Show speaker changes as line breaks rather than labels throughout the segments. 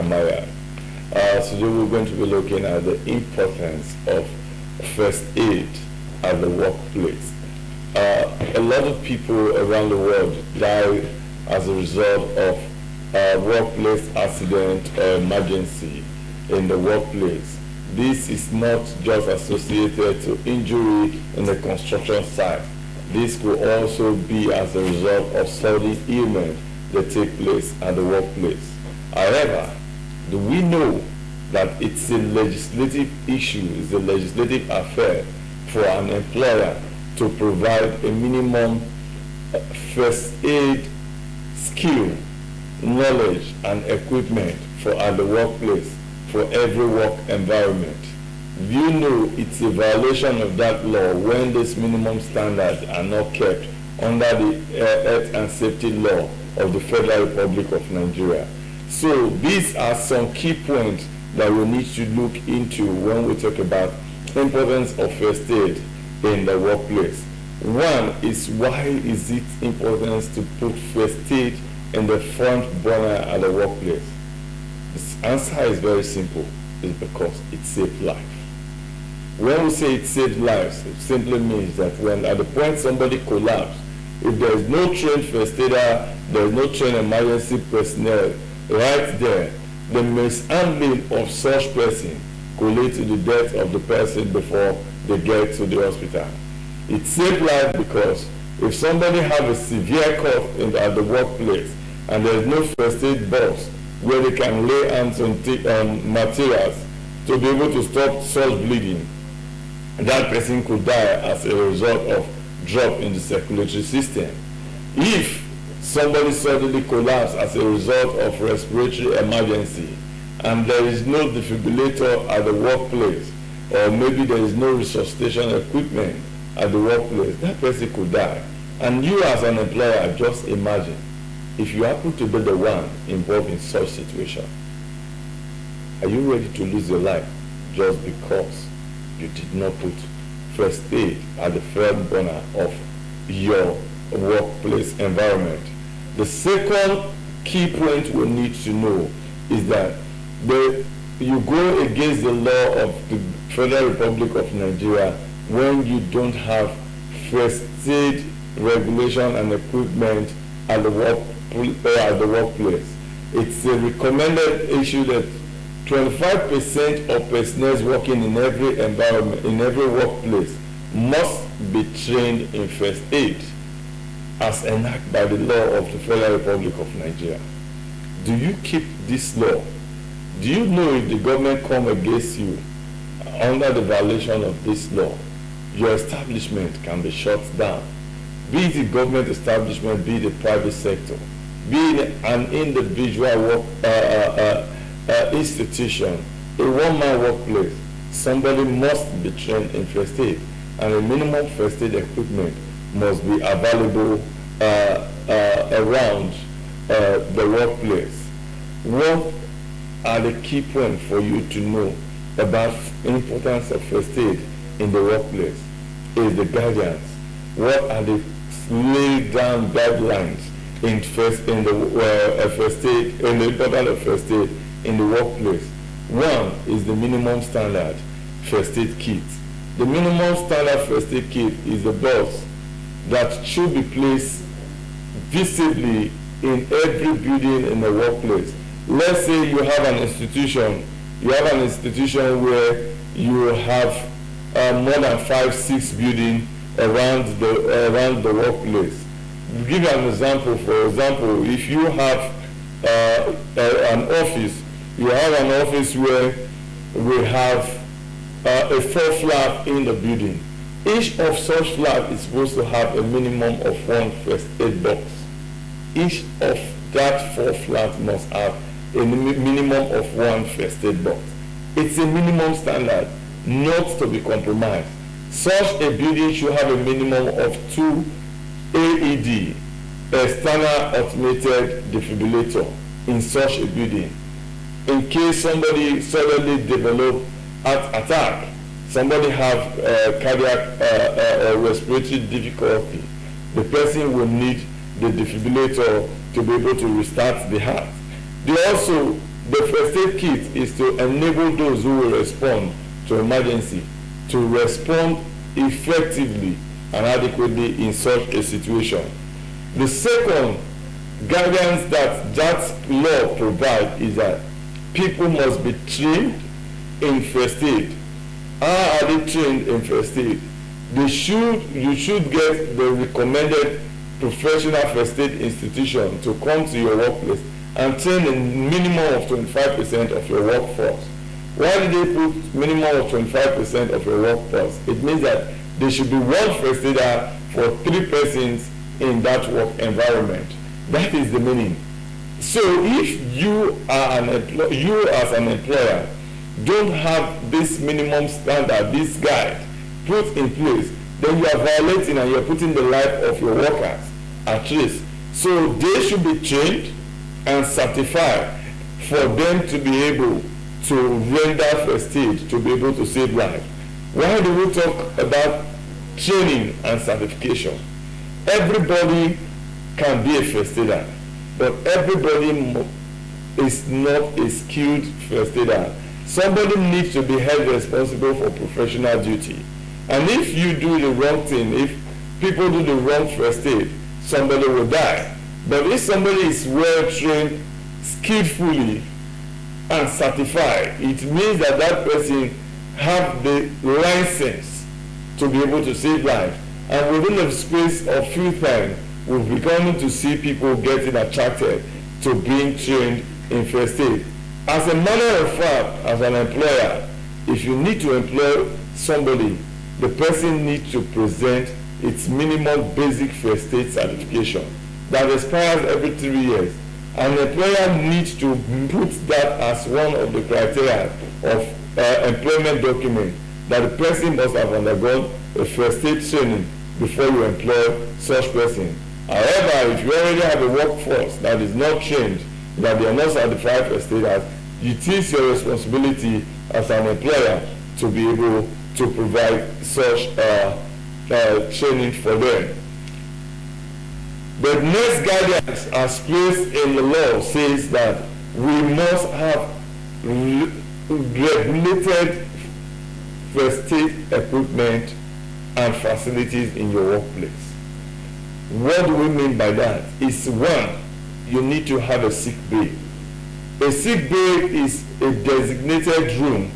Amaya. Today we're going to be looking at the importance of first aid at the workplace. A lot of people around the world die as a result of workplace accident or emergency in the workplace. This is not just associated to injury in the construction site. This could also be as a result of sudden ailment that take place at the workplace. However, do we know that it's a legislative issue, it's a legislative affair for an employer to provide a minimum first aid skill, knowledge, and equipment for at the workplace for every work environment? You know it's a violation of that law when these minimum standards are not kept under the health and safety law of the Federal Republic of Nigeria. So these are some key points that we need to look into when we talk about the importance of first aid in the workplace. One is, why is it important to put first aid in the front burner at the workplace? The answer is very simple. It's because it saves life. When we say it saves lives, it simply means that when at the point somebody collapses, if there is no trained first aider, there is no trained emergency personnel right there, the mishandling of such person could lead to the death of the person before they get to the hospital. It saves life because if somebody has a severe cough at the workplace and there is no first aid box where they can lay hands on materials to be able to stop such bleeding, that person could die as a result of drop in the circulatory system. If somebody suddenly collapses as a result of respiratory emergency and there is no defibrillator at the workplace, or maybe there is no resuscitation equipment at the workplace, that person could die. And you as an employer, just imagine if you happen to be the one involved in such situation. Are you ready to lose your life just because you did not put first aid at the front burner of your workplace environment? The second key point we need to know is that you go against the law of the Federal Republic of Nigeria when you don't have first aid regulation and equipment at the workplace. It's a recommended issue that 25% of personnel working in every environment, in every workplace, must be trained in first aid as enacted by the law of the Federal Republic of Nigeria. Do you keep this law? Do you know if the government come against you under the violation of this law, your establishment can be shut down? Be it a government establishment, be it a private sector, be it an individual institution, a one-man workplace, somebody must be trained in first aid, and a minimum first aid equipment must be available around the workplace. What are the key points for you to know about the importance of first aid in the workplace? Is the guidance. What are the laid down guidelines in the first aid, in the importance of first aid in the workplace? One is the minimum standard first aid kit. The minimum standard first aid kit is a box that should be placed visibly in every building in the workplace. Let's say you have an institution, where you have more than 5-6 buildings around the workplace. Give you an example. For example, if you have an office, where we have a 4 flat in the building. Each of such flat is supposed to have a minimum of 1 first aid box. Each of that 4 flat must have a minimum of 1 first aid box. It's a minimum standard, not to be compromised. Such a building should have a minimum of 2 AED, external automated defibrillator, in such a building. In case somebody suddenly develop heart attack, somebody have cardiac or respiratory difficulty, the person will need the defibrillator to be able to restart the heart. They also The first aid kit is to enable those who will respond to emergency to respond effectively and adequately in such a situation. The second guidance that law provides is that people must be trained in first aid. How are they trained in first aid? You should get the recommended professional first aid institution to come to your workplace and train a minimum of 25% of your workforce. Why did they put minimum of 25% of your workforce? It means that there should be one first aider for 3 persons in that work environment. That is the meaning. So if you are you as an employer don't have this minimum standard, this guide put in place, then you are violating and you are putting the life of your workers at risk. So they should be trained and certified for them to be able to render first aid, to be able to save lives. Why do we talk about training and certification? Everybody can be a first aider, but everybody is not a skilled first aider. Somebody needs to be held responsible for professional duty. And if you do the wrong thing, if people do the wrong first aid, somebody will die. But if somebody is well trained, skillfully, and certified, it means that that person have the license to be able to save lives. And within the space of few time, we're beginning to see people getting attracted to being trained in first aid. As a matter of fact, as an employer, if you need to employ somebody, the person needs to present its minimum basic first aid certification that expires every 3 years. An employer needs to put that as one of the criteria of employment document, that the person must have undergone a first aid training before you employ such person. However, if you already have a workforce that is not trained, that they are not certified first aiders, it is your responsibility as an employer to be able to provide such training for them. The next guidance as placed in the law says that we must have regulated first aid equipment and facilities in your workplace. What do we mean by that? It's one, you need to have a sick bay. A sick bay is a designated room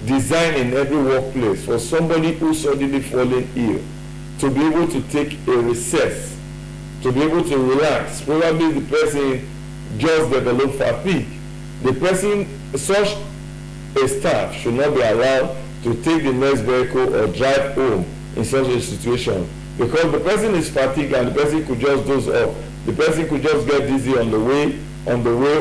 designed in every workplace for somebody who's suddenly fallen ill to be able to take a recess, to be able to relax. Probably the person just developed fatigue. The person, such a staff should not be allowed to take the next vehicle or drive home in such a situation, because the person is fatigued and the person could just doze off. The person could just get dizzy on the way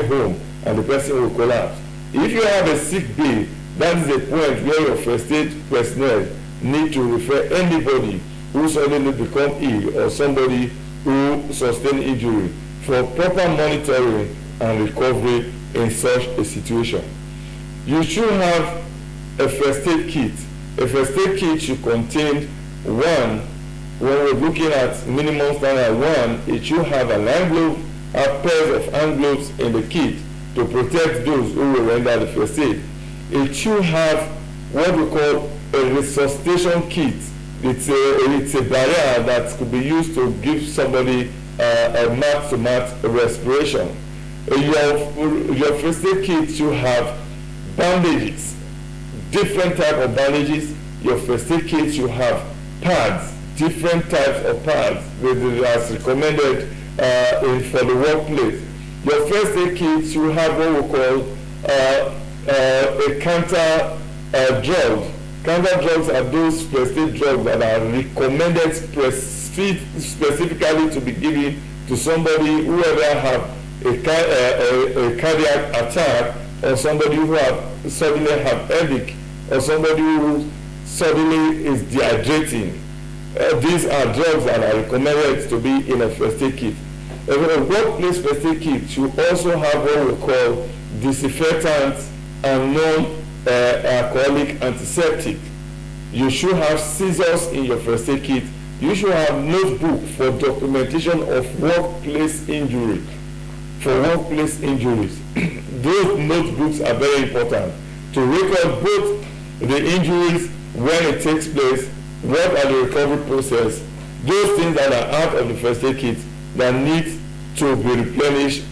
home, and the person will collapse. If you have a sick bay, that is a point where your first aid personnel need to refer anybody who suddenly become ill or somebody who sustain injury for proper monitoring and recovery in such a situation. You should have a first aid kit. A first aid kit should contain one, when we're looking at minimum standard one, it should have an hand glove, a pair of hand gloves in the kit to protect those who will render the first aid. It should have what we call a resuscitation kit. It's a barrier that could be used to give somebody a mouth-to-mouth respiration. Your first aid kit should have bandages, different type of bandages. Your first aid kit should have pads, different types of pads as recommended for the workplace. Your first aid kit should have what we call a counter drug. Counter drugs are those first aid drugs that are recommended specifically to be given to somebody who ever have a cardiac attack, or somebody who suddenly have headache, or somebody who suddenly is dehydrating. These are drugs that are recommended to be in a first aid kit. A workplace first aid kit should also have what we call disinfectants and non-alcoholic antiseptic. You should have scissors in your first aid kit. You should have notebook for documentation of workplace injury. for workplace injuries. Those notebooks are very important to record both the injuries when it takes place, what are the recovery process, those things that are out of the first aid kit that need to be replenished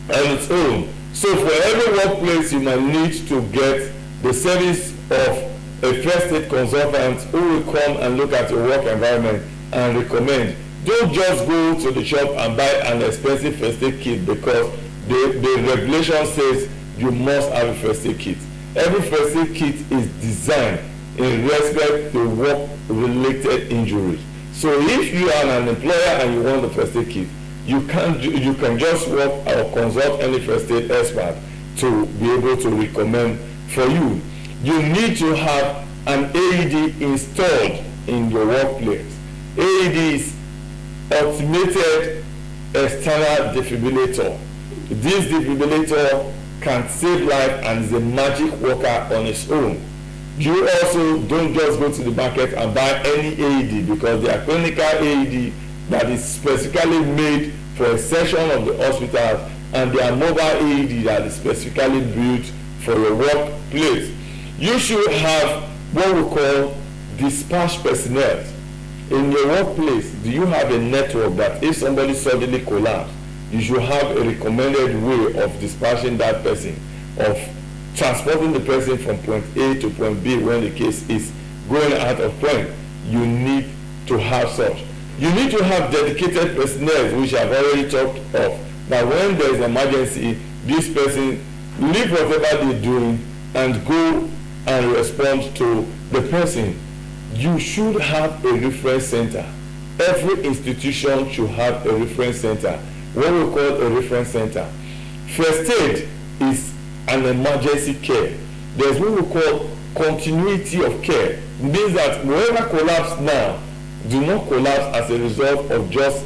on its own. So for every workplace, you might need to get the service of a first aid consultant who will come and look at your work environment and recommend. Don't just go to the shop and buy an expensive first aid kit because the regulation says you must have a first aid kit. Every first aid kit is designed in respect to work-related injuries. So if you are an employer and you want the first aid kit, you can just work or consult any first aid expert to be able to recommend for you. You need to have an AED installed in your workplace. AED is automated external defibrillator. This defibrillator can save life and is a magic worker on its own. You also don't just go to the market and buy any AED because they are clinical AED that is specifically made for a section of the hospital, and they are mobile AED that is specifically built for your workplace. You should have what we call dispatch personnel. In your workplace, do you have a network that if somebody suddenly collapses, you should have a recommended way of dispatching that person, of transporting the person from point A to point B when the case is going out of point? You need to have such. You need to have dedicated personnel, which I've already talked of. That when there is an emergency, this person leave whatever they're doing and go and respond to the person. You should have a reference center. Every institution should have a reference center. What we call a reference center. First aid is an emergency care. There's what we call continuity of care. It means that whoever collapse now do not collapse as a result of just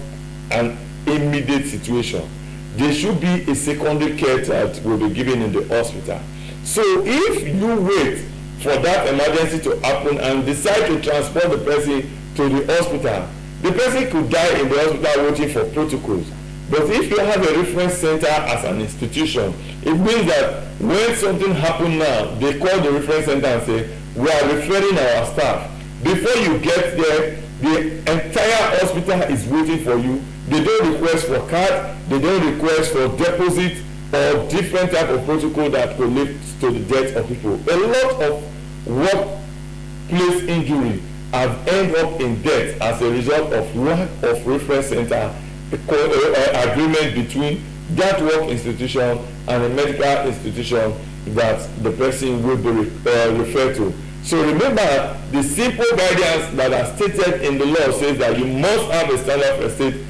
an immediate situation. There should be a secondary care that will be given in the hospital. So if you wait for that emergency to happen and decide to transport the person to the hospital, the person could die in the hospital waiting for protocols. But if you have a reference center as an institution, it means that when something happens now, they call the reference center and say, we are referring our staff. Before you get there, the entire hospital is waiting for you. They don't request for card, they don't request for deposit or different type of protocol that could lead to the death of people. A lot of workplace injury have ended up in death as a result of lack of reference center agreement between that work institution and a medical institution that the person will be referred to. So remember, the simple guidance that are stated in the law says that you must have a standard first aid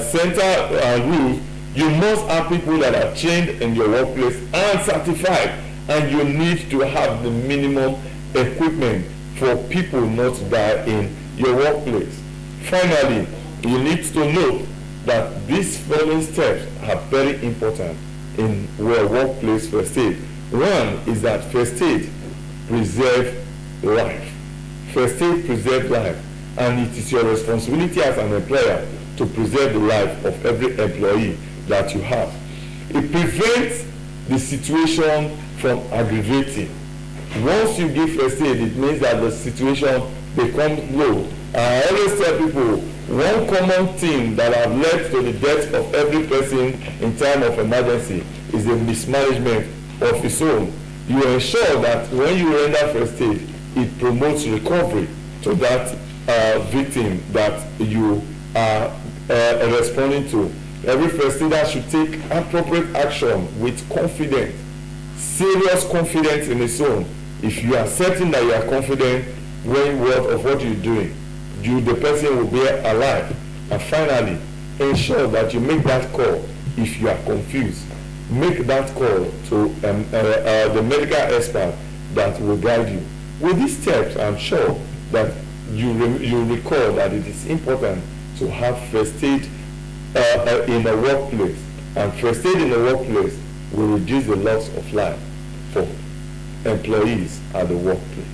center rule. You must have people that are trained in your workplace and certified, and you need to have the minimum equipment for people not to die in your workplace. Finally, you need to note that these following steps are very important in your workplace first aid. One is that first aid preserve life. First aid preserve life, and it is your responsibility as an employer to preserve the life of every employee that you have. It prevents the situation from aggravating. Once you give first aid, it means that the situation becomes low. I always tell people, one common thing that has led to the death of every person in time of emergency is the mismanagement of his own. You ensure that when you render first aid, it promotes recovery to that victim that you are responding to. Every first aider should take appropriate action with confidence, serious confidence in his own. If you are certain that you are confident of what you're doing, the person will be alive. And finally, ensure that you make that call. If you are confused, make that call to the medical expert that will guide you. With these steps, I'm sure that you recall that it is important to have first aid in the workplace, and first aid in the workplace will reduce the loss of life for employees at the workplace.